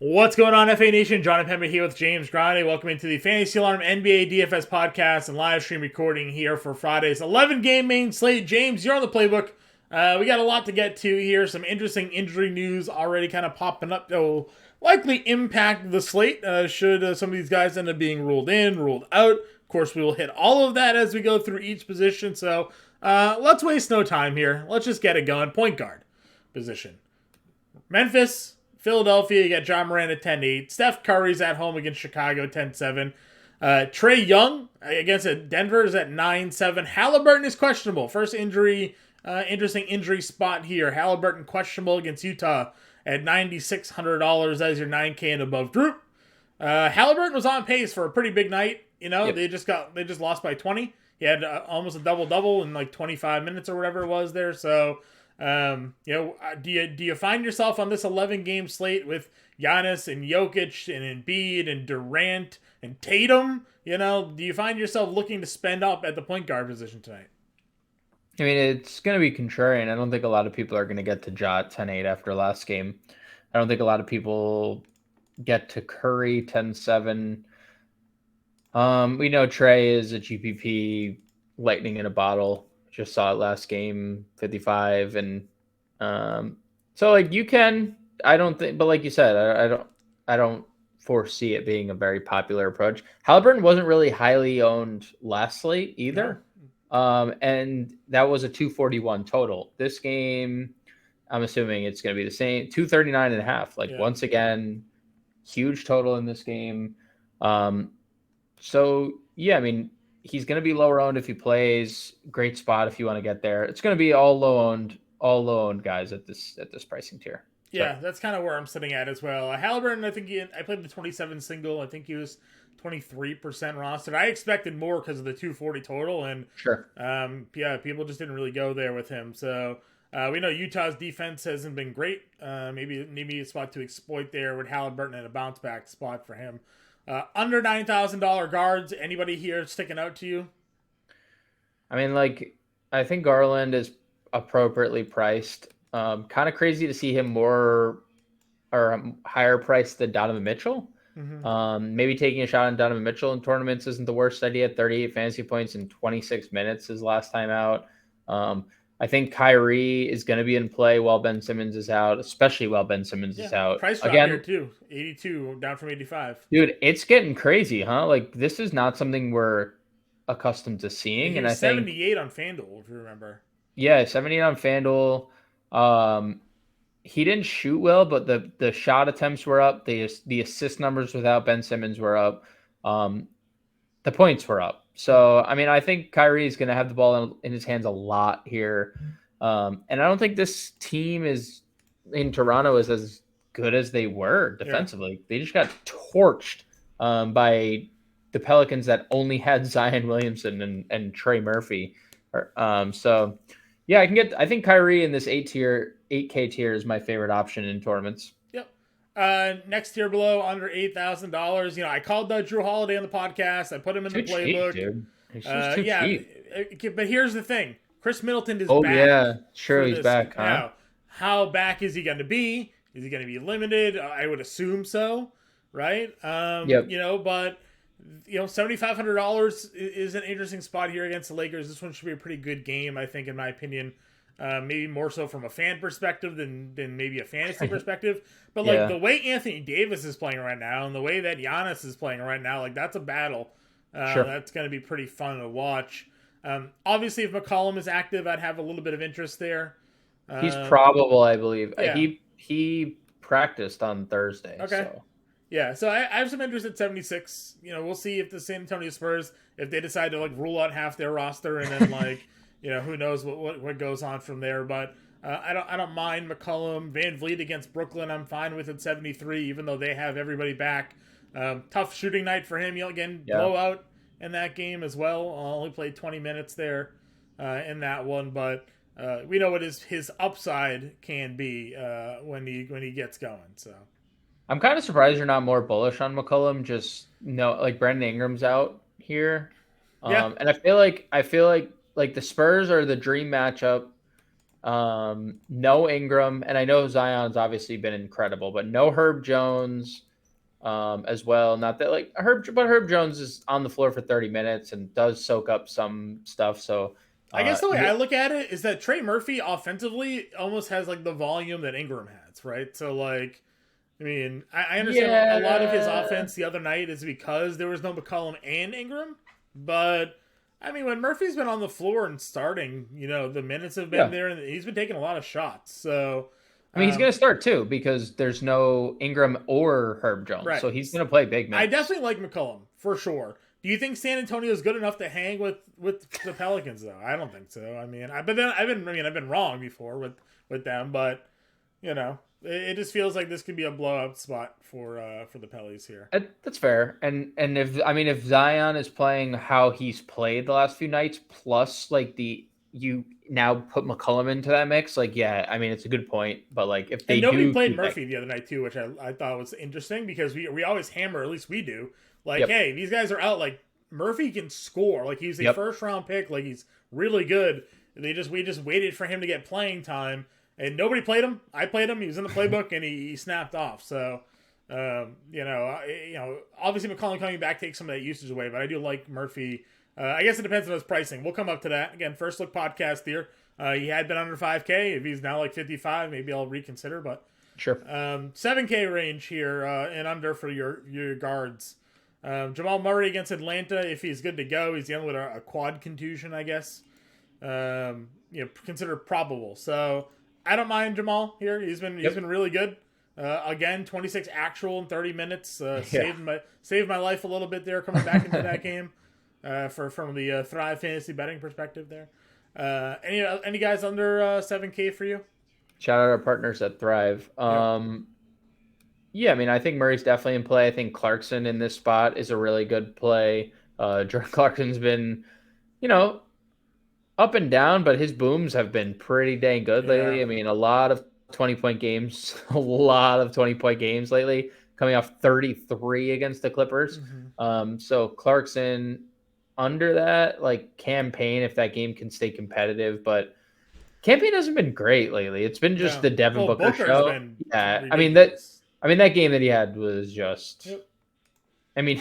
What's going on, FA Nation? Jon Impemba here with James Grande. Welcome into the Fantasy Alarm NBA DFS podcast and live stream recording here for Friday's 11 game main slate. James, you're on the playbook. We got a lot to get to here. Some interesting injury news already kind of popping up that will likely impact the slate should some of these guys end up being ruled in, ruled out. Of course, we will hit all of that as we go through each position. So let's waste no time here. Let's just get it going. Point guard position. Memphis, Philadelphia, you got John Moran at 10-8. Steph Curry's at home against Chicago, 10-7. Trae Young against Denver is at 9-7. Halliburton is questionable. First injury, interesting injury spot here. Halliburton questionable against Utah at $9,600 as your 9K and above group. Halliburton was on pace for a pretty big night. You know, Yep. they just lost by 20. He had almost a double-double in like 25 minutes or whatever it was there. So, do you find yourself on this 11 game slate with Giannis and Jokic and Embiid and Durant and Tatum? Do you find yourself looking to spend up at the point guard position tonight? I mean, it's going to be contrarian. I don't think a lot of people are going to get to Ja at 10-8 after last game. I don't think a lot of people get to Curry 10-7. We know Trey is a GPP lightning in a bottle. Just saw it last game, 55. And so like you can, I don't think, but like you said, I don't foresee it being a very popular approach. Halliburton wasn't really highly owned last slate either. And that was a 241 total. This game, I'm assuming it's going to be the same, 239.5. Once again, huge total in this game. So yeah, I mean, he's going to be lower owned if he plays. Great spot if you want to get there. It's going to be all low owned guys at this pricing tier. Yeah, that's kind of where I'm sitting at as well. Halliburton, I think I played the 27 single. I think he was 23% rostered. I expected more because of the 240 total, and Sure. People just didn't really go there with him. So we know Utah's defense hasn't been great. Maybe a spot to exploit there with Halliburton and a bounce back spot for him. Under $9,000 guards. Anybody here sticking out to you? I mean, I think Garland is appropriately priced. Kind of crazy to see him more or higher priced than Donovan Mitchell. Mm-hmm. Maybe taking a shot on Donovan Mitchell in tournaments isn't the worst idea. 38 fantasy points in 26 minutes his last time out. I think Kyrie is going to be in play while Ben Simmons is out, especially while Ben Simmons is out. Price drop Again, here too. 82 down from 85. dude, it's getting crazy, huh? Like this is not something we're accustomed to seeing. He And was I think 78 on FanDuel, if you remember. yeah, 78 on FanDuel. He didn't shoot well, but the shot attempts were up. The assist numbers without Ben Simmons were up. The points were up. So, I mean, I think Kyrie is going to have the ball in his hands a lot here. And I don't think this team in Toronto is as good as they were defensively. Yeah. They just got torched by the Pelicans that only had Zion Williamson and Trey Murphy. So, yeah, I think Kyrie in this 8K tier is my favorite option in tournaments. Next tier below, under $8,000. I called Drew Holiday on the podcast. I put him in the playbook. Cheap, dude. He's just too cheap. But here's the thing: Chris Middleton is back. Oh yeah, sure, he's back. Huh? Now, how back is he going to be? Is he going to be limited? I would assume so, right? Yep. But $7,500 is an interesting spot here against the Lakers. This one should be a pretty good game, I think, in my opinion. Maybe more so from a fan perspective than maybe a fantasy perspective. But the way Anthony Davis is playing right now and the way that Giannis is playing right now, that's a battle. Sure. That's going to be pretty fun to watch. Obviously, if McCollum is active, I'd have a little bit of interest there. He's probable, I believe. Yeah. He practiced on Thursday. Okay. So. Yeah, so I have some interest at 76. We'll see if the San Antonio Spurs, if they decide to rule out half their roster and then who knows what goes on from there. But I don't mind McCollum. Van Vliet against Brooklyn, I'm fine with at 73, even though they have everybody back. Tough shooting night for him. Blowout in that game as well. Only played 20 minutes there in that one, but we know what his upside can be when he gets going. So I'm kind of surprised you're not more bullish on McCollum. Just Brandon Ingram's out here, and I feel like the Spurs are the dream matchup No Ingram, and I know Zion's obviously been incredible, but no Herb Jones as well. Not that like Herb Jones is on the floor for 30 minutes and does soak up some stuff. So I guess the way yeah, I look at it is that Trey Murphy offensively almost has like the volume that Ingram has, right? So like, I mean, I understand a lot of his yeah, offense the other night is because there was no McCollum and Ingram, but I mean, when Murphy's been on the floor and starting, the minutes have been yeah. there, and he's been taking a lot of shots. So, I mean, he's going to start too because there's no Ingram or Herb Jones, right, so he's going to play big I minutes. definitely like McCollum for sure. Do you think San Antonio is good enough to hang with the Pelicans though? I don't think so. I mean, I've been wrong before with them, but it just feels like this could be a blowout spot for the Pellies here. That's fair. And if Zion is playing how he's played the last few nights, plus like you now put McCollum into that mix, like yeah, I mean it's a good point. But like if And they nobody do played keep Murphy the other night too, which I thought was interesting because we always hammer, at least we do, like, yep, hey, these guys are out. Like Murphy can score. Like he's a yep, first round pick. Like he's really good. We just waited for him to get playing time, and nobody played him. I played him. He was in the playbook, and he snapped off. So, obviously McCollum coming back takes some of that usage away, but I do like Murphy. I guess it depends on his pricing. We'll come up to that again. First look podcast here. He had been under 5K. If he's now like 55, maybe I'll reconsider. But sure. 7K range here and under for your guards. Jamal Murray against Atlanta. If he's good to go, he's dealing with a quad contusion, I guess. Considered probable. So I don't mind Jamal here. He's been really good. Again, 26 actual in 30 minutes. Saved my life a little bit there coming back into that game. From the Thrive fantasy betting perspective there. Any guys under 7K for you? Shout out our partners at Thrive. Yeah, I mean I think Murray's definitely in play. I think Clarkson in this spot is a really good play. Jordan Clarkson's been, you know, up and down, but his booms have been pretty dang good lately. Yeah. I mean, a lot of 20-point games, a lot of 20-point games lately, coming off 33 against the Clippers. So Clarkson under that, like campaign, if that game can stay competitive, but campaign hasn't been great lately. It's been just the Devin Booker Booker's show. Been Yeah, ridiculous. I mean that game that he had was just. Yep. I mean,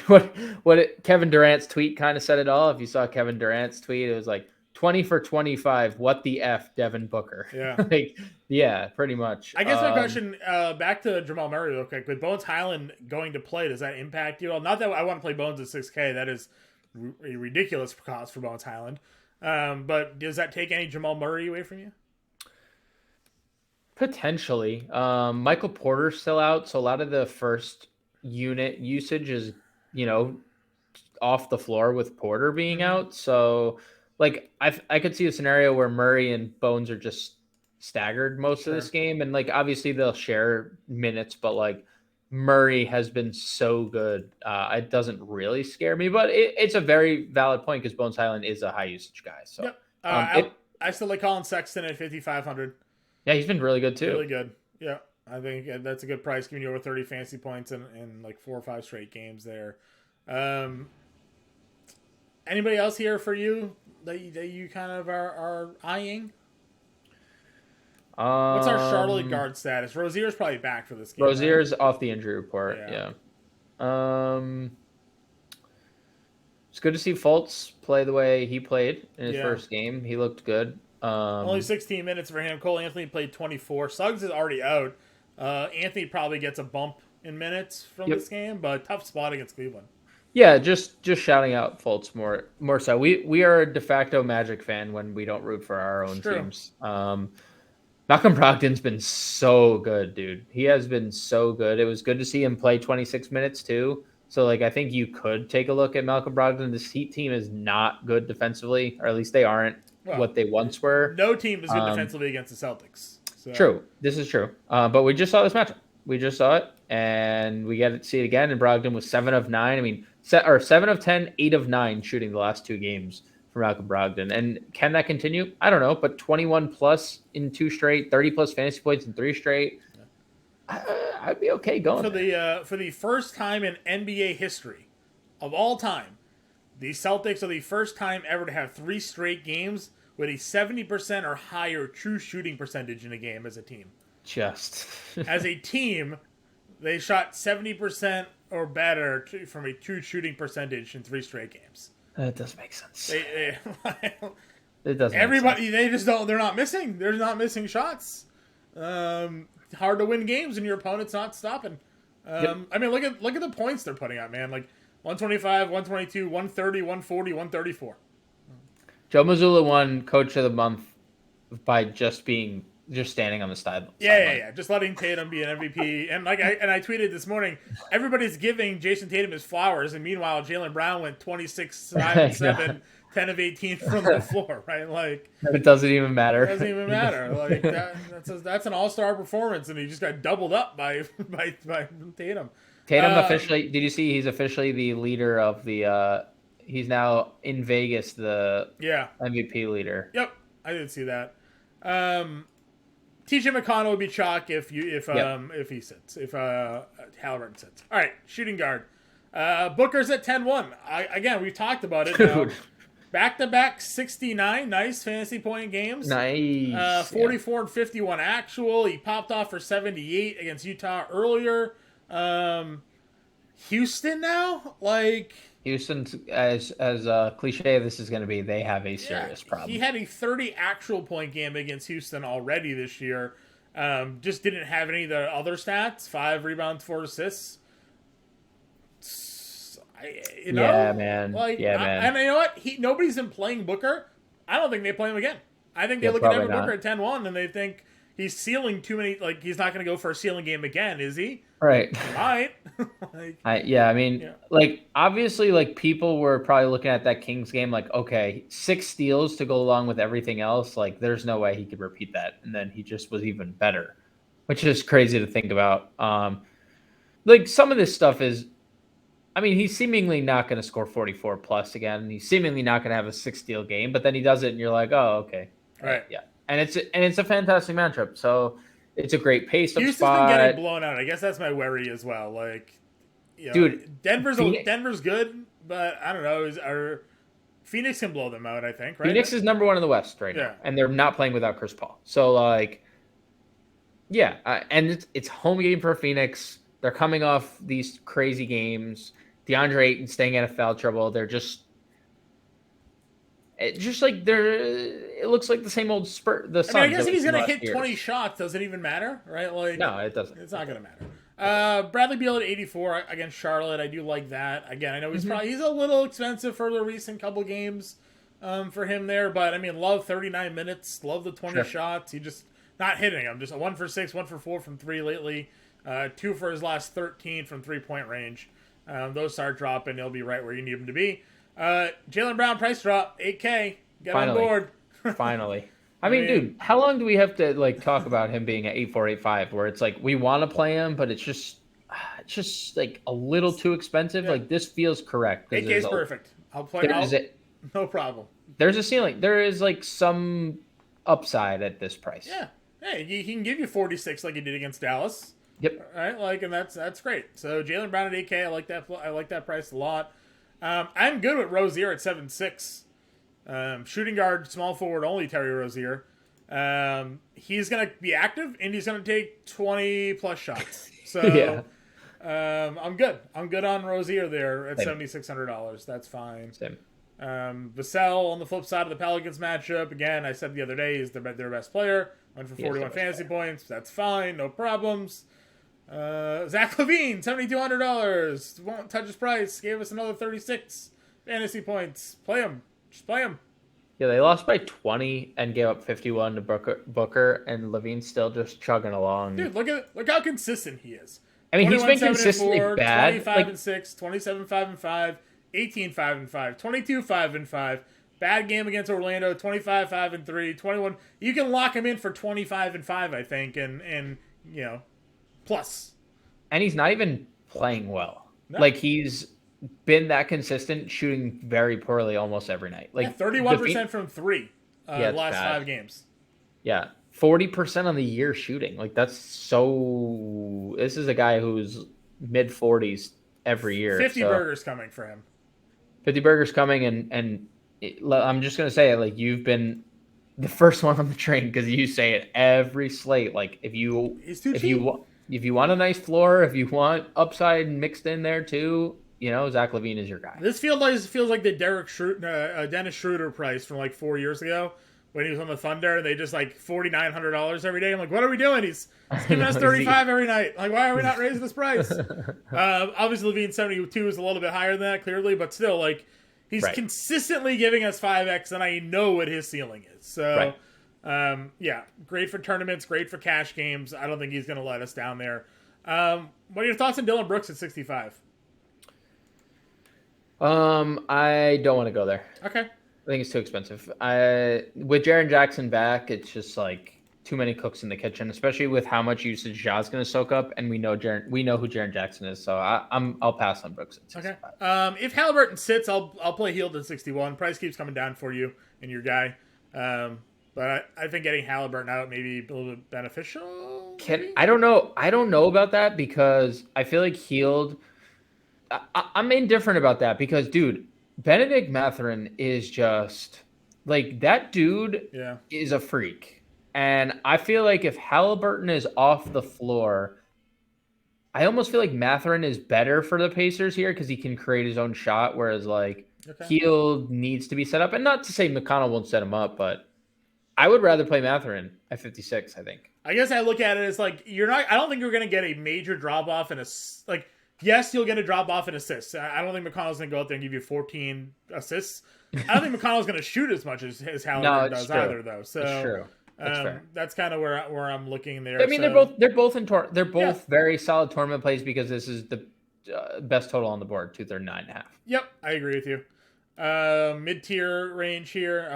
Kevin Durant's tweet kind of said it all. If you saw Kevin Durant's tweet, it was like 20 for 25. What the F, Devin Booker? Yeah. Yeah, pretty much. I guess my question, back to Jamal Murray real quick. With Bones Highland going to play, does that impact you at all? Not that I want to play Bones at 6K. That is a ridiculous cost for Bones Highland. But does that take any Jamal Murray away from you? Potentially. Michael Porter's still out, so a lot of the first unit usage is, off the floor with Porter being out. So, like, I could see a scenario where Murray and Bones are just staggered most of this game, and like obviously they'll share minutes, but like Murray has been so good, it doesn't really scare me. But it's a very valid point because Bones Highland is a high usage guy. So, yep. I still like Colin Sexton at 5,500. Yeah, he's been really good too. Really good. Yeah, I think that's a good price, giving you over 30 fantasy points in like 4 or 5 straight games there. Anybody else here for you that you kind of are eyeing? What's our Charlotte guard status? Rozier's probably back for this game. Rozier's off the injury report. Yeah. It's good to see Fultz play the way he played in his first game. He looked good. Only 16 minutes for him. Cole Anthony played 24. Suggs is already out. Anthony probably gets a bump in minutes from this game, but tough spot against Cleveland. Yeah, just shouting out Fultz more so. We are a de facto Magic fan when we don't root for our own teams. Malcolm Brogdon's been so good, dude. He has been so good. It was good to see him play 26 minutes too. So, like, I think you could take a look at Malcolm Brogdon. This Heat team is not good defensively, or at least they aren't what they once were. No team is good defensively against the Celtics. So. True. This is true. But we just saw this matchup. We just saw it, and we get to see it again. And Brogdon was 7 of 9. I mean, 7 of 10, 8 of 9 shooting the last 2 games for Malcolm Brogdon. And can that continue? I don't know. But 21 plus in 2 straight, 30 plus fantasy points in 3 straight. I'd be okay going for the first time in NBA history of all time. The Celtics are the first time ever to have 3 straight games with a 70% or higher true shooting percentage in a game as a team. Just As a team, they shot 70% or better from a true shooting percentage in 3 straight games. that does make sense. It doesn't. Everybody, they just don't. They're not missing. They're not missing shots. Hard to win games, and your opponent's not stopping. I mean, look at the points they're putting out, man. Like 125, 122, 130, 140, 134. Joe Mazzulla won Coach of the Month by just standing on the sideline. Yeah. Just letting Tatum be an MVP, and I tweeted this morning, everybody's giving Jayson Tatum his flowers, and meanwhile Jaylen Brown went 26, 5, and 7, 10 of 18 from the floor, right? Like it doesn't even matter. It doesn't even matter. Like that's an all-star performance, and he just got doubled up by Tatum. Tatum officially. Did you see? He's officially the leader of the. He's now in Vegas the MVP leader. Yep, I did see that. TJ McConnell would be chalk if he sits, if Halliburton sits. All right, shooting guard. Booker's at 10-1. Again, we've talked about it. Now. Back-to-back 69 nice fantasy point games. Nice. 44 and 51 actual. He popped off for 78 against Utah earlier. Houston now, like. Houston's as cliche this is going to be, they have a serious problem. He had a 30 actual point game against Houston already this year. Just didn't have any of the other stats. 5 rebounds, 4 assists. Yeah, man. And you know what? Nobody's been playing Booker. I don't think they play him again. I think they look at Devin Booker at 10-1 and they think he's ceiling too many. Like, he's not going to go for a ceiling game again, is he? Right. He might. Obviously, like, people were probably looking at that Kings game like, okay, 6 steals to go along with everything else. Like, there's no way he could repeat that. And then he just was even better, which is crazy to think about. Like, some of this stuff is, I mean, he's seemingly not going to score 44 plus again. He's seemingly not going to have a 6-steal game, but then he does it, and you're like, oh, okay, right, yeah. And it's a fantastic matchup. So it's a great pace-up Houston's spot. Been getting blown out. I guess that's my worry as well. Like, dude, Denver's good, but I don't know. Phoenix can blow them out, I think. Right? Phoenix is number 1 in the West right now, and they're not playing without Chris Paul. So like, and it's home game for Phoenix. They're coming off these crazy games. DeAndre Ayton staying out of foul trouble. It looks like the same old Spurs. I guess if he's going to hit 20 shots, does it even matter, right? Like, no, it doesn't. It's not going to matter. Bradley Beal at 84 against Charlotte. I do like that. Again, I know he's a little expensive for the recent couple games for him there, but I mean, love 39 minutes, love the 20 shots. He just not hitting them. Just a 1 for 6, 1 for 4 from 3 lately. 2 for his last 13 from 3-point range. Those start dropping. He'll be right where you need him to be. Jaylen Brown price drop, 8K. Get on board. Finally. I mean, dude, how long do we have to like talk about him being at 8.4, 8.5, where it's like we want to play him, but it's just like a little too expensive. Yeah. Like, this feels correct. 8K is perfect. I'll play it. No problem. There's a ceiling. There is like some upside at this price. Yeah. Hey, he can give you 46 like he did against Dallas. Yep. Right, like, and that's great. So Jaylen Brown at 8K, I like that. I like that price a lot. I'm good with Rozier at 7.6. Shooting guard, small forward only. Terry Rozier. He's gonna be active and he's gonna take 20 plus shots. So I'm good. I'm good on Rozier there at $7,600. That's fine. Same. Vassell on the flip side of the Pelicans matchup. Again, I said the other day he's their best player. Went for 41 fantasy points. That's fine. No problems. Zach LaVine, $7,200. Won't touch his price. Gave us another 36 fantasy points. Play him. Just play him. Yeah, they lost by 20 and gave up 51 to Booker, and LaVine's still just chugging along. Dude, look how consistent he is. I mean, he's been consistently bad. 25 and 6, 27 5 and 5, 18 5 and 5, 22 5 and 5. Bad game against Orlando, 25 5 and 3, 21. You can lock him in for 25 and 5, I think, and plus. And he's not even playing well. No. Like, he's been that consistent, shooting very poorly almost every night. Like 31% from 3 last bad. 5 games. Yeah, 40% on the year shooting. Like, that's so. This is a guy who's mid 40s every year. 50 burgers coming for him. 50 burgers coming, and I'm just gonna say it. Like, you've been the first one on the train because you say it every slate. Like He's too if cheap. if you want a nice floor, if you want upside mixed in there too, Zach LaVine is your guy. This feels like the Dennis Schroeder price from like 4 years ago when he was on the Thunder, and they just like $4,900 every day. I'm like, what are we doing? He's giving us 35 every night. Like, why are we not raising this price? Obviously, Levine 72 is a little bit higher than that, clearly, but still, like, he's Right. consistently giving us 5x, and I know what his ceiling is. So, yeah, great for tournaments, great for cash games. I don't think he's going to let us down there. What are your thoughts on Dylan Brooks at 65? I don't want to go there. Okay. I think it's too expensive. With Jaren Jackson back, it's just like too many cooks in the kitchen, especially with how much usage Ja's going to soak up, and we know who Jaren Jackson is, so I'll pass on Brooks at 65. Okay. If Halliburton sits, I'll play Hield at 61. Price keeps coming down for you and your guy. But I think getting Halliburton out may be a little bit beneficial. I don't know. I don't know about that because I feel like Hield. I'm indifferent about that because, dude, Benedict Mathurin is just like that dude is a freak. And I feel like if Halliburton is off the floor, I almost feel like Mathurin is better for the Pacers here because he can create his own shot, whereas like Hield needs to be set up. And not to say McConnell won't set him up, but I would rather play Mathurin at 56, I think. I guess I look at it as like I don't think you're going to get a major drop off in yes, you'll get a drop off in assists. I don't think McConnell's going to go out there and give you 14 assists. I don't think McConnell's going to shoot as much as Halliburton does either, though. So it's true. That's kind of where I'm looking there. I mean, they're both very solid tournament plays because this is the best total on the board, 239.5. Yep, I agree with you. Mid-tier range here.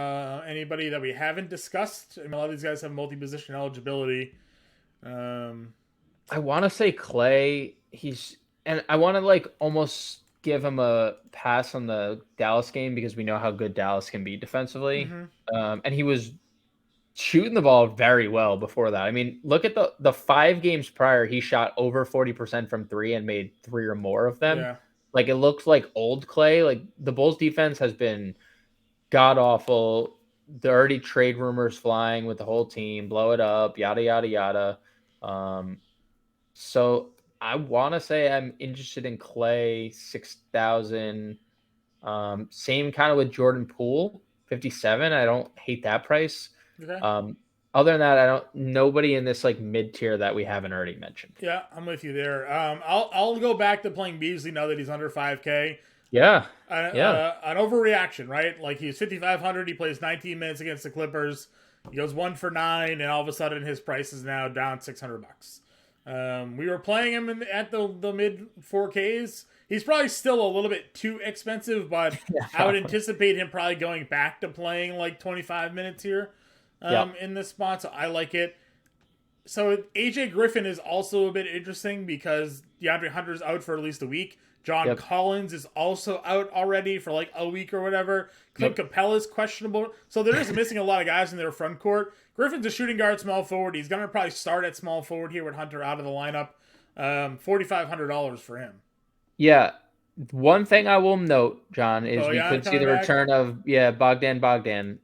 Anybody that we haven't discussed? I mean, a lot of these guys have multi-position eligibility. I want to say Clay. And I want to like almost give him a pass on the Dallas game because we know how good Dallas can be defensively. Mm-hmm. And he was shooting the ball very well before that. I mean, look at the 5 games prior, he shot over 40% from 3 and made 3 or more of them. Yeah. Like it looks like old Clay. Like the Bulls defense has been god awful. There are already trade rumors flying with the whole team, blow it up, yada yada yada. So I want to say I'm interested in Clay 6,000. Same kind of with Jordan Poole 57. I don't hate that price. Okay. Other than that, nobody in this like mid tier that we haven't already mentioned. Yeah, I'm with you there. I'll go back to playing Beasley now that he's under 5K. Yeah. An overreaction, right? Like he's 5,500. He plays 19 minutes against the Clippers. He goes 1 for 9, and all of a sudden his price is now down $600. We were playing him at the mid 4Ks. He's probably still a little bit too expensive, but I would anticipate him probably going back to playing like 25 minutes here in this spot. So I like it. So AJ Griffin is also a bit interesting because DeAndre Hunter's out for at least a week. John Collins is also out already for like a week or whatever. Clint Capella's questionable. So they're just missing a lot of guys in their front court. Griffin's a shooting guard, small forward. He's going to probably start at small forward here with Hunter out of the lineup. $4,500 for him. Yeah. One thing I will note, John, is we could see the return of Bogdan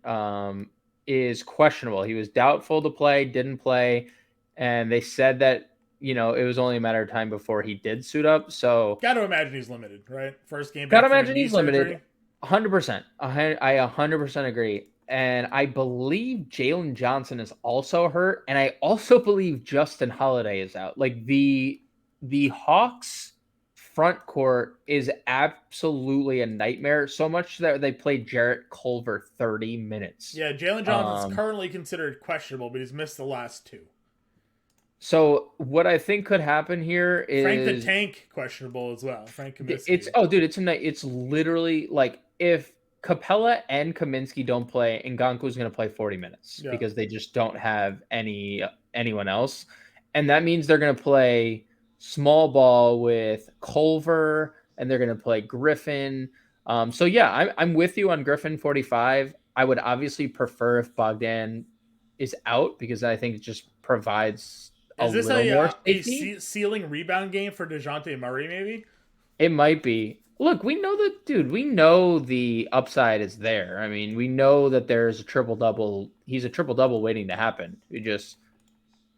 is questionable. He was doubtful to play, didn't play, and they said that it was only a matter of time before he did suit up. So got to imagine he's limited, right? First game. Got to imagine he's limited. 100%. I 100% agree. And I believe Jalen Johnson is also hurt, and I also believe Justin Holiday is out. Like the Hawks front court is absolutely a nightmare. So much that they played Jarrett Culver 30 minutes. Yeah, Jalen Johnson is currently considered questionable, but he's missed the last 2. So what I think could happen here is Frank the Tank questionable as well. Frank Kaminsky. It's literally like if Capella and Kaminsky don't play, Nganku's going to play 40 minutes because they just don't have anyone else, and that means they're going to play small ball with Culver and they're going to play Griffin. So yeah, I'm with you on Griffin 45. I would obviously prefer if Bogdan is out because I think it just provides. Is this a ceiling rebound game for DeJounte Murray, maybe? It might be. Look, we know that, dude. We know the upside is there. I mean, we know that there's a triple double. He's a triple double waiting to happen. We just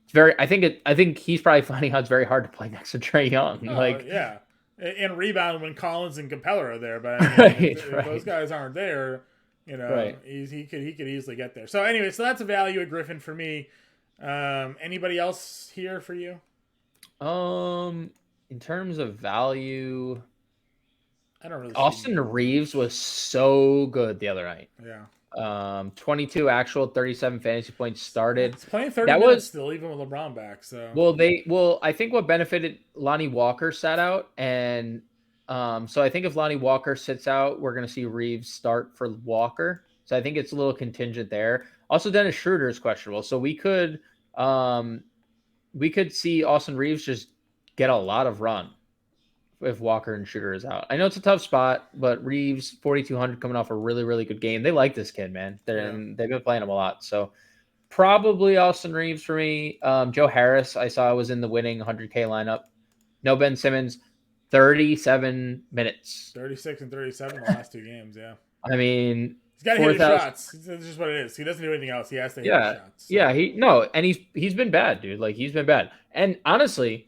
it's very. I think he's probably finding out it's very hard to play next to Trae Young. Oh Like, yeah, and rebound when Collins and Capella are there. But I mean, right, if those right, guys aren't there, right. he could easily get there. So anyway, so that's a value at Griffin for me. Anybody else here for you? In terms of value, I don't really see Austin Reeves was so good the other night. Yeah. 22 actual, 37 fantasy points started. He's playing 30 That minutes was still, even with LeBron back. So I think what benefited Lonnie Walker sat out, and so I think if Lonnie Walker sits out, we're gonna see Reeves start for Walker. So I think it's a little contingent there. Also, Dennis Schroeder is questionable, so we could see Austin Reeves just get a lot of run if Walker and Shooter is out. I know it's a tough spot, but Reeves 4,200 coming off a really, really good game. They like this kid, man. They've been playing him a lot. So probably Austin Reeves for me. Joe Harris, I saw was in the winning 100K lineup. No Ben Simmons, 37 minutes. 36 and 37 the last two games. Yeah. I mean, he's got to hit his shots. That's just what it is. He doesn't do anything else. He has to hit his shots. So. Yeah. And he's been bad, dude. Like he's been bad. And honestly,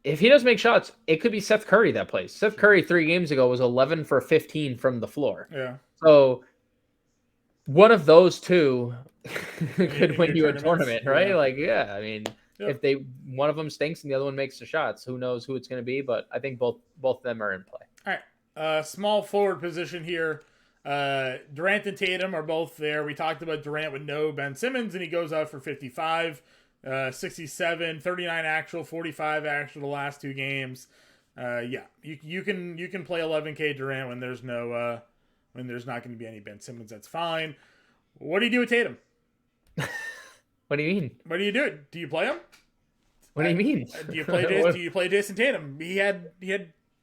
if he does make shots, it could be Seth Curry that plays. Seth Curry 3 games ago was 11 for 15 from the floor. Yeah. So one of those two could win you a tournament, right? Yeah. Like, yeah, I mean, if one of them stinks and the other one makes the shots, who knows who it's going to be? But I think both of them are in play. All right, small forward position here. Durant and Tatum are both there. We talked about Durant with no Ben Simmons, and he goes out for 55. 67, 39 actual, 45 actual the last 2 games. You can play 11K Durant when there's no when there's not going to be any Ben Simmons. That's fine. What do you do with Tatum? What do you mean? What do you do? Do you play him? What do you mean? Do you play Jayson Tatum? He had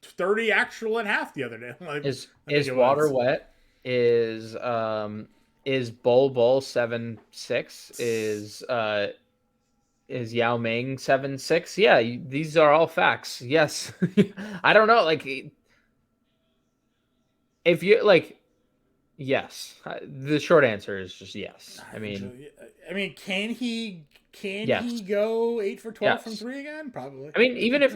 30 actual at half the other day. Like, is water wet? Is Bol 7-6? Is Yao Ming 7-6? Yeah, these are all facts. Yes. I don't know. Like, if you like, yes. The short answer is just yes. I mean, can he go 8 for 12 from 3 again? Probably. I mean, even if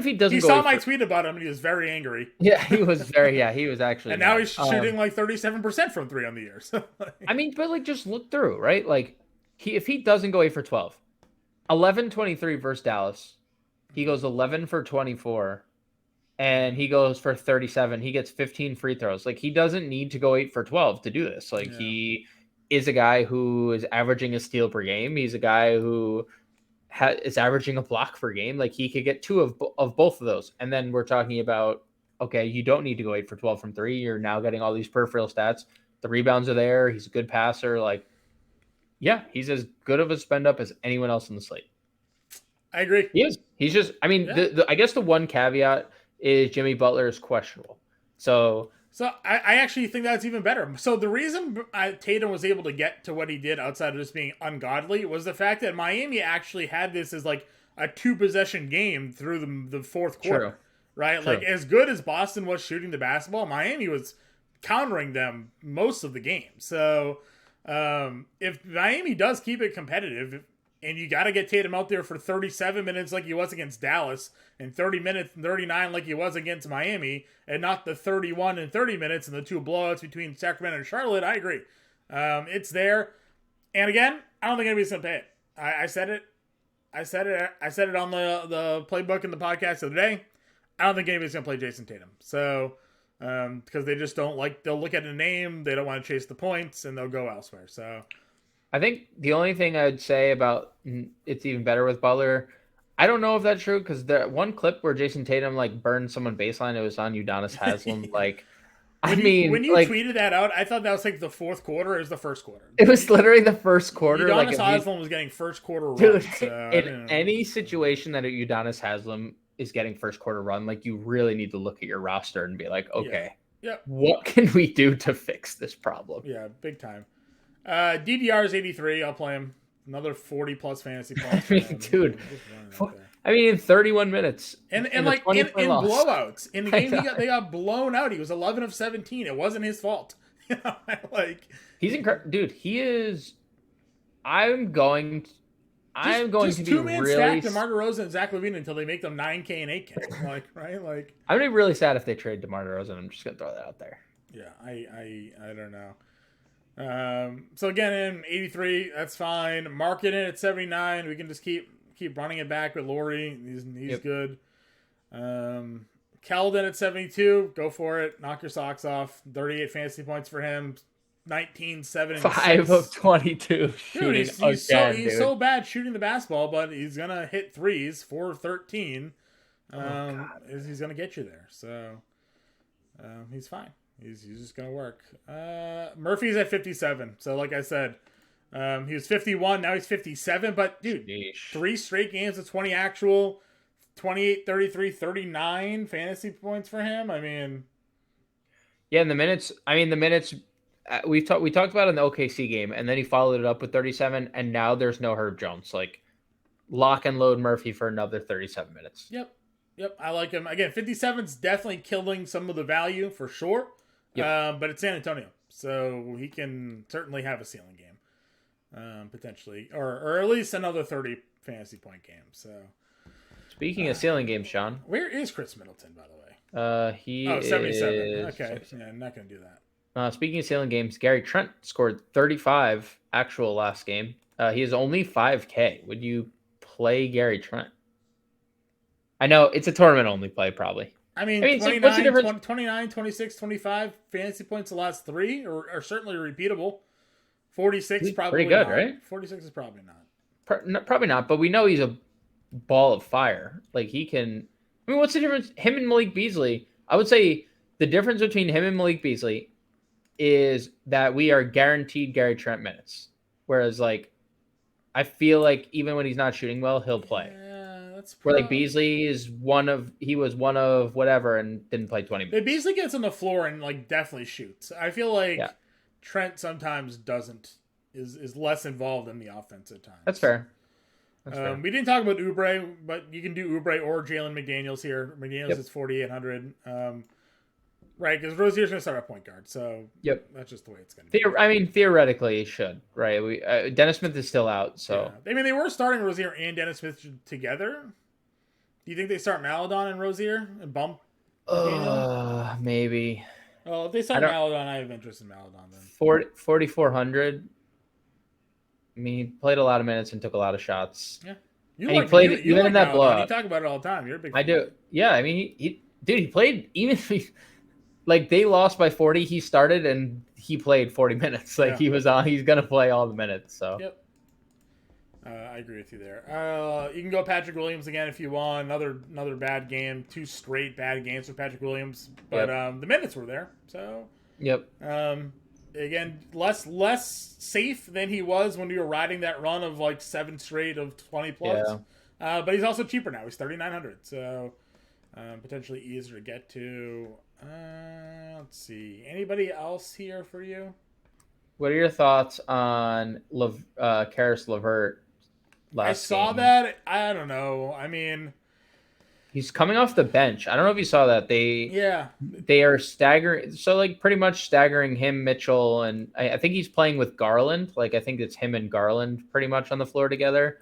he doesn't, he saw my tweet about him and he was very angry. Yeah, he was he was actually. And now he's shooting like 37% from 3 on the year. So, I mean, but like, just look through, right? Like, if he doesn't go 8 for 12. 11-23 versus Dallas. He goes 11 for 24, and he goes for 37. He gets 15 free throws. Like, he doesn't need to go 8 for 12 to do this. Like, he is a guy who is averaging a steal per game. He's a guy who is averaging a block per game. Like, he could get 2 of both of those. And then we're talking about, okay, you don't need to go 8 for 12 from 3. You're now getting all these peripheral stats. The rebounds are there. He's a good passer. Like, yeah, he's as good of a spend up as anyone else in the slate. I agree. He is. He's just, I mean, I guess the one caveat is Jimmy Butler is questionable. So I actually think that's even better. So the reason Tatum was able to get to what he did outside of just being ungodly was the fact that Miami actually had this as like a 2-possession game through the fourth quarter. True. Right? True. Like, as good as Boston was shooting the basketball, Miami was countering them most of the game. So if Miami does keep it competitive, and you got to get Tatum out there for 37 minutes like he was against Dallas, and 30 minutes and 39 like he was against Miami, and not the 31 and 30 minutes and the 2 blowouts between Sacramento and Charlotte, I agree. It's there. And again, I don't think anybody's going to pay it. I said it. I said it on the playbook in the podcast the other day. I don't think anybody's going to play Jayson Tatum. So, because they just don't they'll look at a name, they don't want to chase the points, and they'll go elsewhere. So I think the only thing I'd say about it's even better with Butler, I don't know if that's true, because the one clip where Jayson Tatum like burned someone baseline, it was on Udonis Haslem. Like, when you tweeted that out, I thought that was like the fourth quarter. It was the first quarter. It was literally the first quarter. Udonis Haslem was getting first quarter run. In any situation that Udonis Haslem is getting first quarter run, like, you really need to look at your roster and be like, okay, what can we do to fix this problem? Yeah, big time. DDR is 83. I'll play him. Another 40 plus fantasy points. I mean, dude, I mean, in 31 minutes, And in the like 20-point in loss. blowouts in the I game know. they got blown out. He was 11 of 17. It wasn't his fault. Like He's incredible, dude. He is. I'm going. I'm going to just be two-man really. stack DeMar DeRozan and Zach LaVine until they make them 9K and 8K. Like right, like I'm gonna be really sad if they trade DeMar DeRozan. I'm just gonna throw that out there. yeah, I don't know. So again, in 83, that's fine. Market it at 79. We can just keep running it back with Laurie. He's good. Keldon at 72. Go for it. Knock your socks off. 38 fantasy points for him. 19, 7, and 5 6. of 22 shooting Dude, he's so bad shooting the basketball, but he's gonna hit threes. 4 of 13. He's gonna get you there. So he's fine. He's just gonna work. Murphy's at 57. So like I said, he was 51. Now he's 57. But dude, Sheesh. 3 straight games of 20 actual, 28, 33, 39 fantasy points for him. I mean, yeah. And the minutes. I mean, the minutes. We talked about in the OKC game, and then he followed it up with 37. And now there's no Herb Jones. Like, lock and load Murphy for another 37 minutes. Yep. I like him again. 57's definitely killing some of the value for sure. Yep. But it's San Antonio, so he can certainly have a ceiling game, potentially, or at least another 30 fantasy point game. So, speaking of ceiling games, Sean, where is Chris Middleton, by the way? He 77. Is okay, 77. yeah, I'm not gonna do that. Speaking of ceiling games, Gary Trent scored 35 actual last game. He is only 5K. Would you play Gary Trent? I know it's a tournament only play, probably. I mean 29, what's the difference? 29, 26, 25 fantasy points the last 3 are certainly repeatable. 46 probably pretty good, not. right? 46 is probably not. Probably not, but we know he's a ball of fire. Like, he can. I mean, what's the difference? Him and Malik Beasley. I would say the difference between him and Malik Beasley is that we are guaranteed Gary Trent minutes. Whereas, like, I feel like even when he's not shooting well, he'll play. Yeah, that's where like Beasley was one of whatever and didn't play 20 minutes. If Beasley gets on the floor and like definitely shoots, I feel like Trent sometimes is less involved in the offense at times. That's fair. We didn't talk about Oubre, but you can do Oubre or Jalen McDaniels here. McDaniels is 4,800. Right, because Rozier's going to start at point guard, so that's just the way it's going to be. I mean, theoretically, he should, right? Dennis Smith is still out, so. Yeah. I mean, they were starting Rozier and Dennis Smith together. Do you think they start Maladon and Rozier and bump? Maybe. Well, if they start Maladon, I have interest in Maladon then. 4,400. I mean, he played a lot of minutes and took a lot of shots. Yeah. He played even in that blowout. You talk about it all the time. You're a big fan. I do. Yeah, I mean, he played even like they lost by 40, he started and he played 40 minutes. Like he was on, he's going to play all the minutes. So, I agree with you there. You can go Patrick Williams again if you want. Another bad game. 2 straight bad games for Patrick Williams. But the minutes were there. So, again, less safe than he was when we were riding that run of like 7 straight of 20 plus. But he's also cheaper now. He's 3,900. So, potentially easier to get to. Let's see. Anybody else here for you? What are your thoughts on Karis LeVert? I saw that. I don't know. I mean, he's coming off the bench. I don't know if you saw that. They are staggering. So like pretty much staggering him, Mitchell, and I think he's playing with Garland. Like I think it's him and Garland pretty much on the floor together.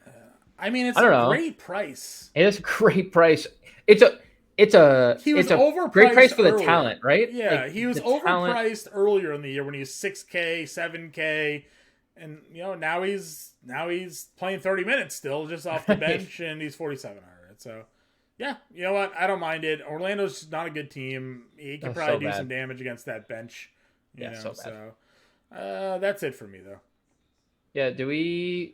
I mean, it's a great price. It is a great price. It's a great price for the talent, right? Yeah, like, he was overpriced earlier in the year when he was 6K, 7K, and now he's playing 30 minutes still just off the bench, and he's 4,700. So, yeah, you know what? I don't mind it. Orlando's not a good team. He could probably do some damage against that bench. So that's it for me though. Yeah,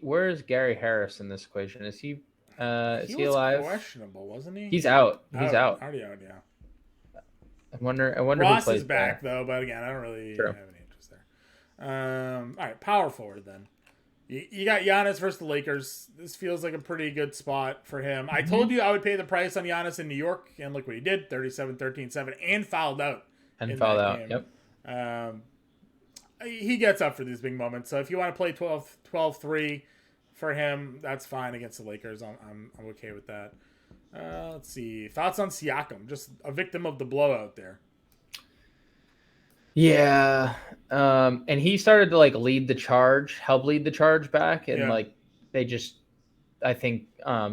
where's Gary Harris in this equation? Is he is he alive? Questionable, wasn't he? He's out. He's out. Already out, yeah. I wonder Ross who plays is back there. though, but again, I don't really have any interest there. All right, power forward then. You got Giannis versus the Lakers. This feels like a pretty good spot for him. I told you I would pay the price on Giannis in New York, and look what he did: 37, 13, 7, and fouled out. Yep. He gets up for these big moments. So if you want to play 12-3 for him, that's fine against the Lakers. I'm okay with that. Let's see. Thoughts on Siakam? Just a victim of the blowout there. Yeah. And he started to like help lead the charge back. And Yeah. like they just, I think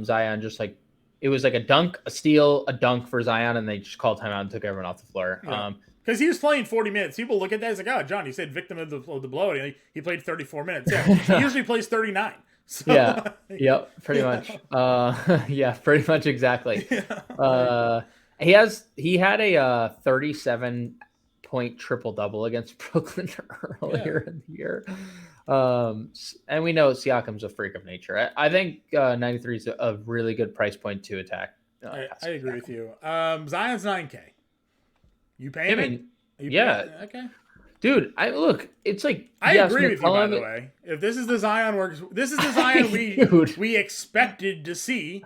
Zion just like, it was like a dunk, a steal, a dunk for Zion, and they just called timeout and took everyone off the floor. Yeah. Because he was playing 40 minutes. People look at that as like, oh, John, you said victim of the blowout. He played 34 minutes. Yeah. He usually plays 39. So, yeah. Yep. Pretty much. Yeah, pretty much exactly. Yeah. He had a 37-point triple double against Brooklyn earlier in the year. And we know Siakam's a freak of nature. I think 93 is a really good price point to attack. I agree with you. Zion's 9K. You paying I mean, it? Yeah. Okay. Dude, it's like I agree with you. By the way, if this is the Zion we expected to see.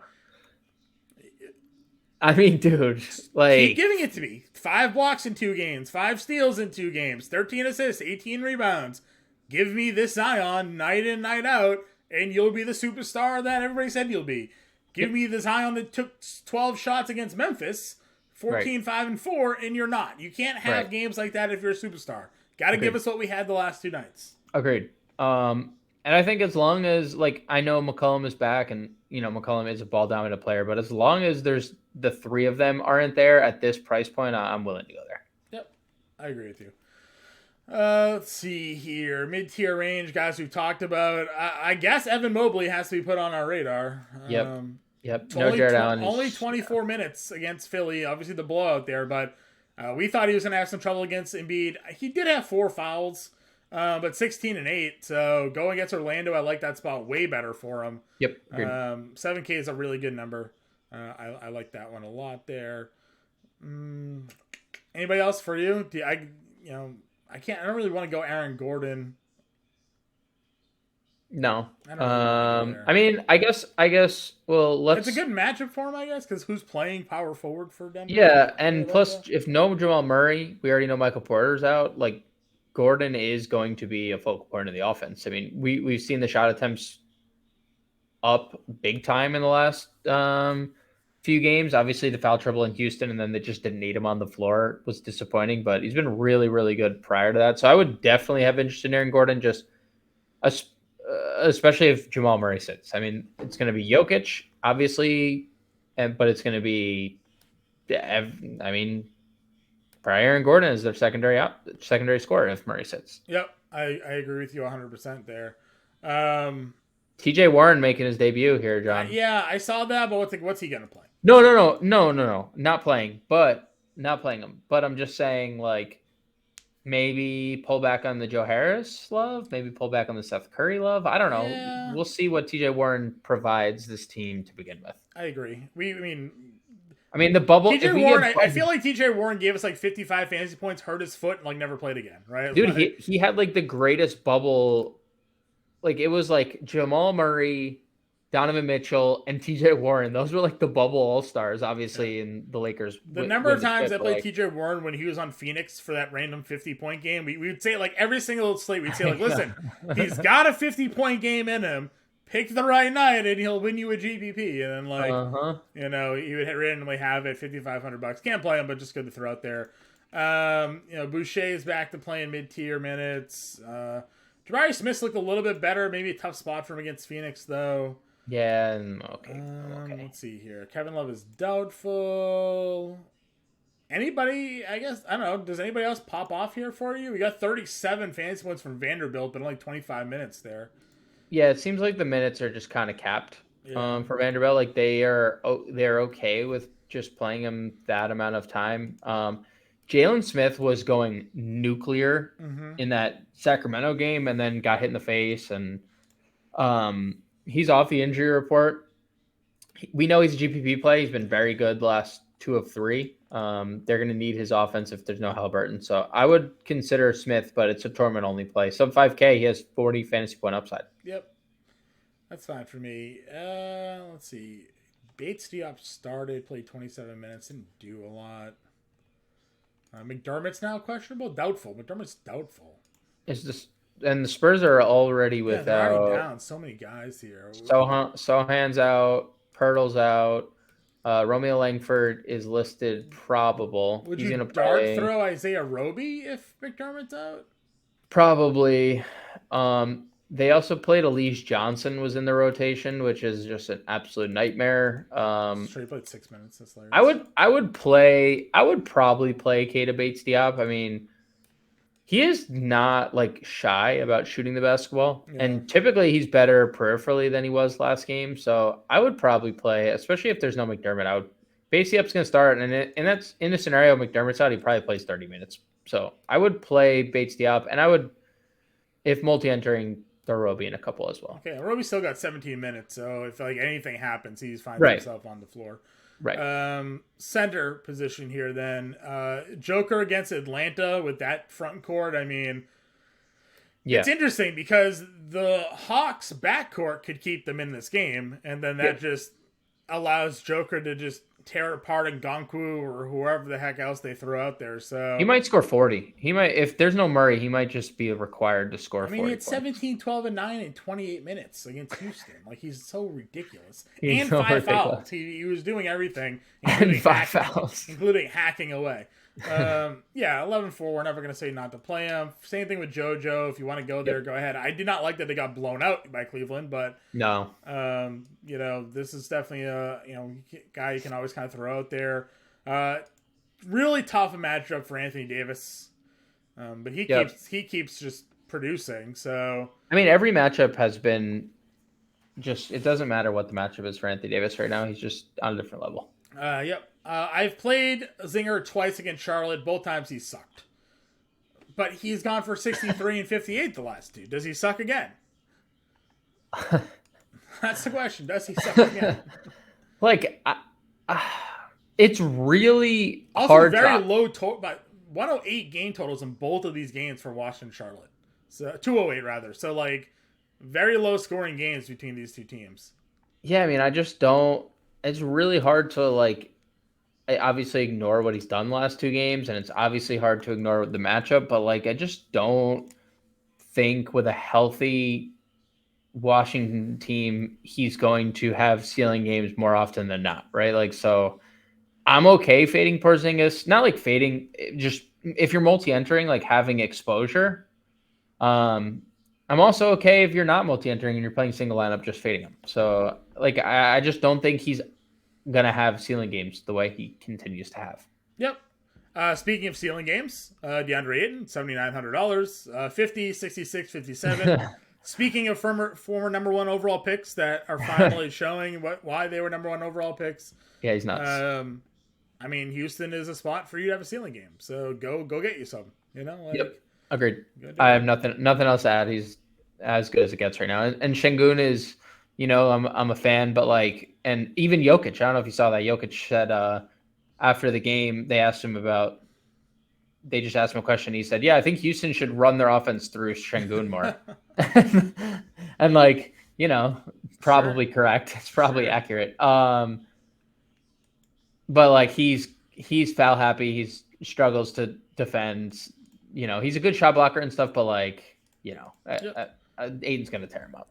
I mean, dude, like keep giving it to me. 5 blocks in 2 games, 5 steals in 2 games, 13 assists, 18 rebounds. Give me this Zion night in, night out, and you'll be the superstar that everybody said you'll be. Give me the Zion that took 12 shots against Memphis, 14, 5, and 4, and you're not. You can't have games like that if you're a superstar. Got to give us what we had the last 2 nights. Agreed. And I think as long as, like, I know McCollum is back and, McCollum is a ball-dominant player, but as long as there's the 3 of them aren't there at this price point, I'm willing to go there. Yep. I agree with you. Let's see here. Mid-tier range, guys we've talked about. I guess Evan Mobley has to be put on our radar. Yep. No Jared Allen. Only 24 minutes against Philly. Obviously the blowout there, but we thought he was going to have some trouble against Embiid. He did have 4 fouls. But 16 and 8, so going against Orlando, I like that spot way better for him. Yep. 7K is a really good number. I like that one a lot there. Anybody else for you? I don't really want to go Aaron Gordon. No. I mean, I guess. Well, let's. It's a good matchup for him, I guess, because who's playing power forward for Denver? Yeah, and plus, if no Jamal Murray, we already know Michael Porter's out. Like, Gordon is going to be a focal point of the offense. I mean, we've seen the shot attempts up big time in the last few games. Obviously, the foul trouble in Houston, and then they just didn't need him on the floor was disappointing. But he's been really, really good prior to that. So I would definitely have interest in Aaron Gordon, just especially if Jamal Murray sits. I mean, it's going to be Jokic, obviously, but it's going to be, I mean, probably Aaron Gordon is their secondary scorer if Murray sits. Yep, I agree with you 100% there. T.J. Warren making his debut here, John. Yeah, I saw that, but what's he gonna play? No, not playing him. But I'm just saying, like, maybe pull back on the Joe Harris love, maybe pull back on the Seth Curry love. I don't know. Yeah. We'll see what T.J. Warren provides this team to begin with. I agree. I mean, the bubble. TJ Warren, I feel like TJ Warren gave us like 55 fantasy points, hurt his foot, and like never played again, right? Dude, he had like the greatest bubble. Like, it was like Jamal Murray, Donovan Mitchell, and TJ Warren. Those were like the bubble all-stars, obviously, in the Lakers. The number of times I played TJ Warren when he was on Phoenix for that random 50-point game, we would say, like, every single slate, we'd say, like, listen, he's got a 50-point game in him. Pick the right night and he'll win you a GPP. And then, like, he would randomly have it, $5,500. Can't play him, but just good to throw out there. Boucher is back to playing mid-tier minutes. Jabari Smith looked a little bit better. Maybe a tough spot for him against Phoenix, though. Yeah, okay. Let's see here. Kevin Love is doubtful. Anybody, I guess, I don't know. Does anybody else pop off here for you? We got 37 fantasy points from Vanderbilt, but only 25 minutes there. Yeah, it seems like the minutes are just kind of capped for Vanderbilt. Like, they're okay with just playing him that amount of time. Jalen Smith was going nuclear in that Sacramento game and then got hit in the face. And he's off the injury report. We know he's a GPP play. He's been very good the last 2 of 3. They're going to need his offense if there's no Haliburton. So I would consider Smith, but it's a tournament only play. Sub 5K, he has 40 fantasy point upside. Yep. That's fine for me. Let's see. Bates Diop started, played 27 minutes, didn't do a lot. McDermott's now questionable? Doubtful. McDermott's doubtful. And the Spurs are already without. They're already down so many guys here. Sohan's out. Pirtle's out. Romeo Langford is listed probable. Would He's you going to dart play throw Isaiah Roby if McDermott's out? probably. They also played Elise Johnson was in the rotation, which is just an absolute nightmare. Sure, he played 6 minutes. That's I hilarious. would I would play I would probably play Keita Bates Diop. I mean, he is not like shy about shooting the basketball, Yeah. and typically he's better peripherally than he was last game. So I would probably play, especially if there's no McDermott out. Bates Diop's going to start, and that's in the scenario McDermott's out. He probably plays 30 minutes. So I would play Bates Diop, and I would, if multi-entering, throw Roby in a couple as well. Okay, Roby still got 17 minutes, so if like anything happens, he finds Right. himself on the floor. Right. Center position here then. Joker against Atlanta with that front court. I mean, Yeah. it's interesting because the Hawks backcourt could keep them in this game, and then that just allows Joker to just tear apart Ngannou or whoever the heck else they throw out there. So He might score 40. He might, if there's no Murray, he might just be required to score 40 he had points. 17, 12, and 9 in 28 minutes against Houston. Like, he's so ridiculous. He's and so 5 ridiculous. fouls. He was doing everything. And 5 fouls. Including hacking away. 11-4. We're never going to say not to play him. Same thing with JoJo. If you want to go there, go ahead. I did not like that they got blown out by Cleveland, but No. this is definitely a guy you can always kind of throw out there. Really tough a matchup for Anthony Davis, but he keeps just producing. So I mean, every matchup has been just, it doesn't matter what the matchup is for Anthony Davis right now. He's just on a different level. I've played Zinger twice against Charlotte. Both times he sucked. But he's gone for 63 and 58 the last two. Does he suck again? That's the question. Does he suck again? It's really also hard. Very low total, but 108 game totals in both of these games for Washington Charlotte. So 208 rather. So like very low scoring games between these two teams. Yeah, I mean, I just don't. It's really hard to obviously ignore what he's done the last two games, and it's obviously hard to ignore the matchup. But I just don't think with a healthy Washington team, he's going to have ceiling games more often than not, right? So I'm okay fading Porzingis, not like fading, just if you're multi-entering, having exposure. I'm also okay if you're not multi-entering and you're playing single lineup, just fading him. So I just don't think he's gonna have ceiling games the way he continues to have. Yep. Speaking of ceiling games, DeAndre Ayton, $7,900, 50, 66, 57. Speaking of former number one overall picks that are finally showing why they were number one overall picks. Yeah, he's nuts. Houston is a spot for you to have a ceiling game. So go get you some. Yep. Agreed. I have nothing else to add. He's as good as it gets right now. And Şengün is, I'm a fan, but and even Jokic, I don't know if you saw that. Jokic said after the game, they just asked him a question. He said, "Yeah, I think Houston should run their offense through Şengün more." And probably correct. It's probably accurate. But he's foul happy. He struggles to defend. He's a good shot blocker and stuff, but Aiden's gonna tear him up.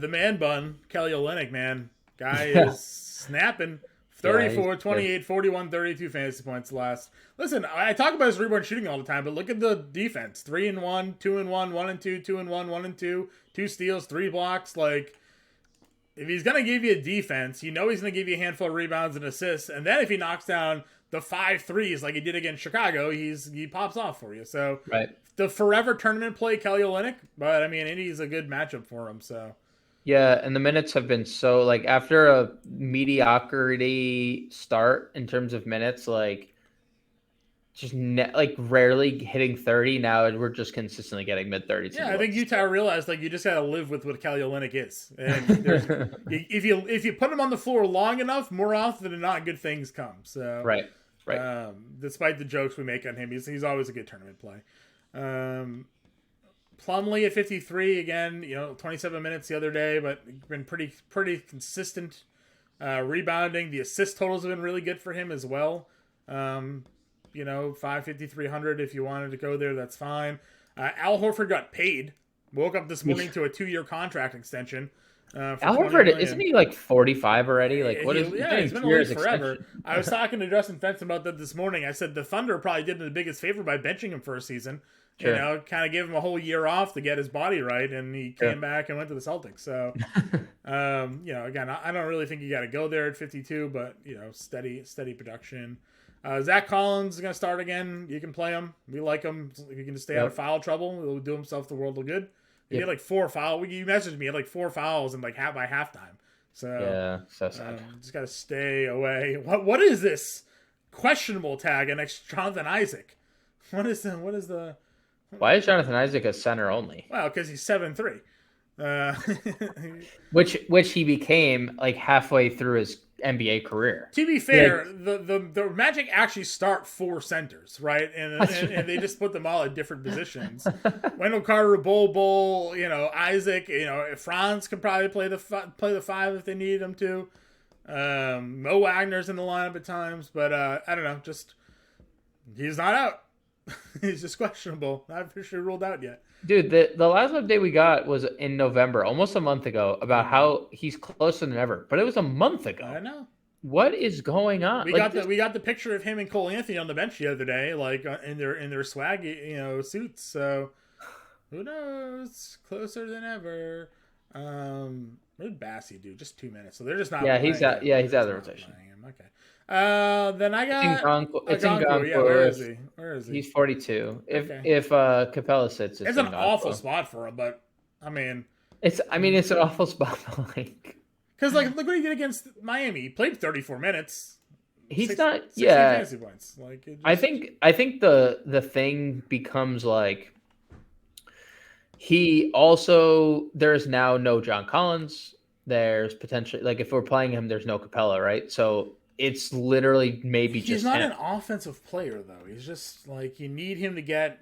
The man bun, Kelly Olynyk, man, guy is snapping. 34, 28, 41, 32 fantasy points last. Listen, I talk about his rebound shooting all the time, but look at the defense: 3-1, 2-1, 1-2, 2-1, 1-2, 2 steals, 3 blocks. If he's gonna give you a defense, he's gonna give you a handful of rebounds and assists, and then if he knocks down the 5 threes like he did against Chicago, he pops off for you. So right. The forever tournament play, Kelly Olynyk, but Indy's a good matchup for him. So yeah, and the minutes have been so after a mediocrity start in terms of minutes, rarely hitting 30. Now we're just consistently getting mid-30s. Yeah, I think Utah realized you just gotta live with what Kelly Olynyk is, and if you put him on the floor long enough, more often than not, good things come. So right. Despite the jokes we make on him, he's always a good tournament play. Plumlee at 53 again, 27 minutes the other day, but been pretty consistent rebounding. The assist totals have been really good for him as well. 550, 300 if you wanted to go there, that's fine. Al Horford got paid. Woke up this morning to a 2-year contract extension. For 20 Alfred, isn't million. he like 45 already? Like, what is Yeah, he's getting been 2 in the league years forever. extension? I was talking to Justin Fentz about that this morning. I said the Thunder probably did him the biggest favor by benching him for a season. Sure. Kind of gave him a whole year off to get his body right, and he came Sure. back and went to the Celtics. So, again, I don't really think you got to go there at 52, but steady production. Zach Collins is going to start again. You can play him. We like him. If you can just stay out of foul trouble, he'll do himself the world of good. He had like 4 fouls. You messaged me. He had like 4 fouls and like by halftime. So Yeah, so sad. just got to stay away. What is this questionable tag next Jonathan Isaac? What is the? Why is Jonathan Isaac a center only? Well, because he's 7'3". Which he became like halfway through his NBA career. To be fair, the Magic actually start 4 centers, right? And they just put them all at different positions. Wendell Carter, Bol, Isaac, Franz could probably play the 5 if they needed him to. Mo Wagner's in the lineup at times, but I don't know. Just he's not out. He's just questionable. Not officially ruled out yet. Dude, the last update we got was in November, almost a month ago, about how he's closer than ever. But it was a month ago. I know. What is going on? We got the picture of him and Cole Anthony on the bench the other day, like in their swag, suits. So who knows? Closer than ever. What did Bassey do? Just 2 minutes. So they're just not. Yeah, he's out. Yeah, he's out of the rotation. Okay. Then I got. It's in Gonku. Yeah, where is he? He's 42. Okay. If Capella sits, it's an awful spot for him, but I mean, it's an awful spot, like. Because look what he did against Miami. He played 34 minutes. He's 16 fantasy points. I think the thing becomes like he also there's now no John Collins. There's potentially like if we're playing him, there's no Capella, right? So it's literally maybe he's just not him. an offensive player though. He's just like you need him to get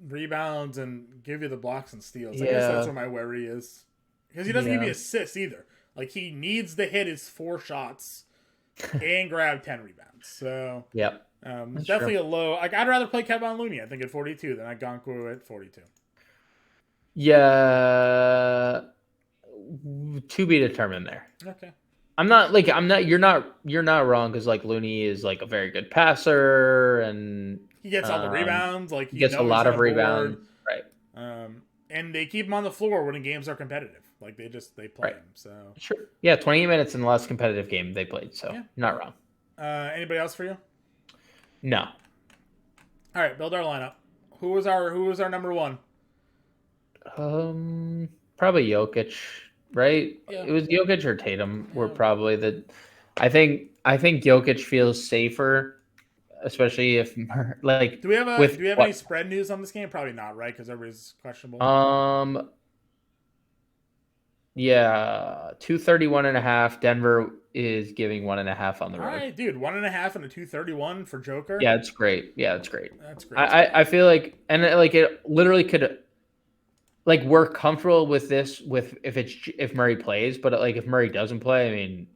rebounds and give you the blocks and steals. I guess that's where my worry is because he doesn't give you assists either. Like he needs to hit his 4 shots and grab 10 rebounds. So definitely a low. Like I'd rather play Kevin Looney, I think, at 42 than Gonku at 42. Yeah, to be determined there. Okay. You're not wrong because like Looney is like a very good passer and he gets all the rebounds. Like he gets a lot of rebounds, right? And they keep him on the floor when the games are competitive. Like they play him. So sure, yeah, 28 minutes in the last competitive game they played. So not wrong. Anybody else for you? No. All right, build our lineup. Who was our number 1? Probably Jokic, right? Yeah. It was Jokic or Tatum were probably the. I think Jokic feels safer, especially if like. Do we have any spread news on this game? Probably not, right? Because everybody's questionable. Yeah, 231.5. Denver is giving 1.5 on the road. All right, dude, 1.5 and a 231 for Joker. Yeah, it's great. That's great. I feel like, and like it literally could, like we're comfortable with this if Murray plays, but like if Murray doesn't play, I mean,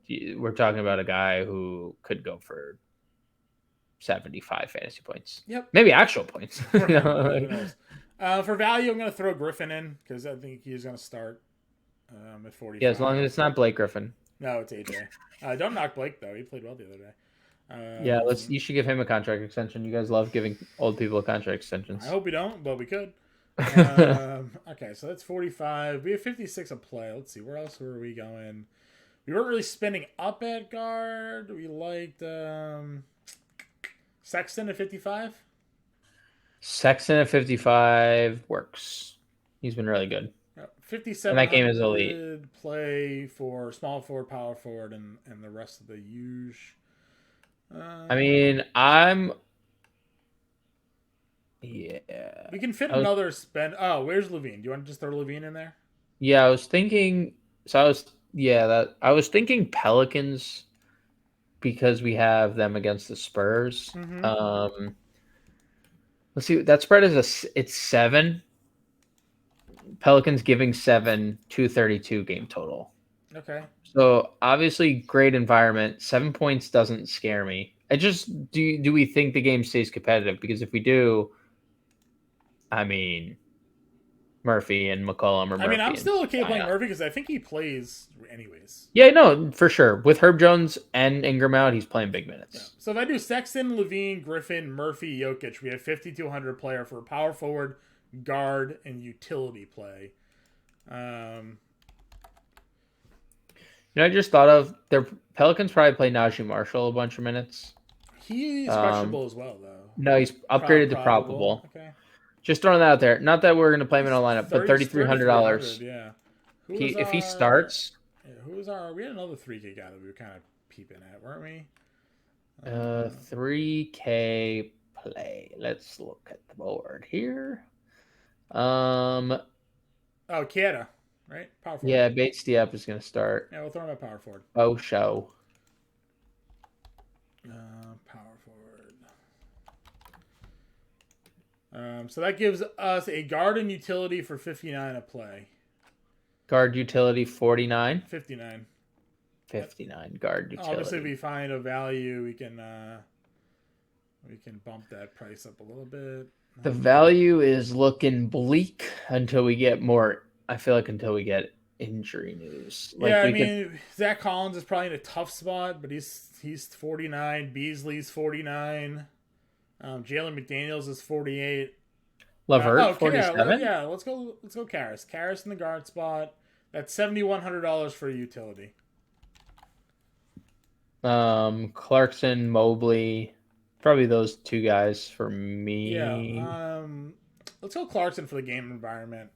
we're talking about a guy who could go for 75 fantasy points. Yep, maybe actual points. For value, I'm going to throw Griffin in because I think he's going to start. At 45. Yeah, as long as it's not Blake Griffin. No, it's AJ. Don't knock Blake though. He played well the other day. You should give him a contract extension. You guys love giving old people contract extensions. I hope we don't, but we could. Okay, so that's 45. We have 56 a play. Let's see, where else were we going? We weren't really spending up at guard. We liked Sexton at 55. Sexton at 55 works. He's been really good. 57. And that game is elite. Play for small forward, power forward, and the rest of the huge. I mean, yeah. We can fit another spend. Oh, where's Levine? Do you want to just throw Levine in there? Yeah, I was thinking. So I was thinking Pelicans because we have them against the Spurs. Mm-hmm. Let's see. That spread it's 7. Pelicans giving 7, 232 game total. Okay. So obviously great environment. 7 points doesn't scare me. I just do we think the game stays competitive? Because if we do, I mean, Murphy and McCollum or Murphy. I mean, I'm still okay playing Zion. Murphy because I think he plays anyways. Yeah, no, for sure. With Herb Jones and Ingram out, he's playing big minutes. Yeah. So if I do Sexton, Levine, Griffin, Murphy, Jokic, we have 5,200 player for power forward, guard, and utility play. I just thought of their Pelicans probably play Najee Marshall a bunch of minutes. He's questionable as well, though. No, he's upgraded to probable. Okay. Just throwing that out there. Not that we're going to play him in a lineup, but $3,300. Yeah. If he starts. Yeah, who was our? We had another 3K guy that we were kind of peeping at, weren't we? 3K play. Let's look at the board here. Oh, Kieta, right? Power forward. Yeah, Bates Diop is going to start. Yeah, we'll throw him at power forward. Oh, show. Power forward. So that gives us a guard and utility for 59 a play. Guard utility 49. 59. 59 guard utility. Obviously, if we find a value, we can bump that price up a little bit. The value is looking bleak until we get more. I feel like until we get injury news. Like yeah, I mean, Zach Collins is probably in a tough spot, but he's 49. Beasley's 49. Jalen McDaniels is 48. LeVert 47. Yeah, let's go Karras. Karras in the guard spot. That's $7,100 for a utility. Clarkson, Mobley, probably those two guys for me. Yeah. Let's go Clarkson for the game environment.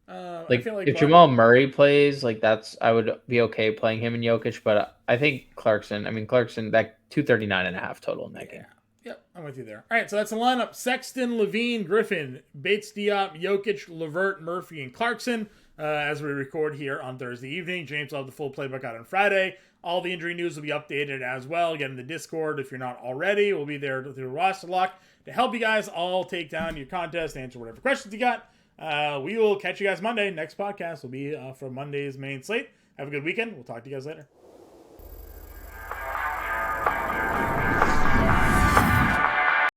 I feel like if Jamal Murray plays, I would be okay playing him and Jokic, but I think Clarkson, that 239.5 total in that game. Yep, I'm with you there. All right, so that's the lineup. Sexton, Levine, Griffin, Bates Diop, Jokic, LeVert, Murphy, and Clarkson. As we record here on Thursday evening. James will have the full playbook out on Friday. All the injury news will be updated as well. Get in the Discord if you're not already. We'll be there through roster lock to help you guys all take down your contest, answer whatever questions you got. We will catch you guys Monday. Next podcast will be from Monday's main slate. Have a good weekend. We'll talk to you guys later.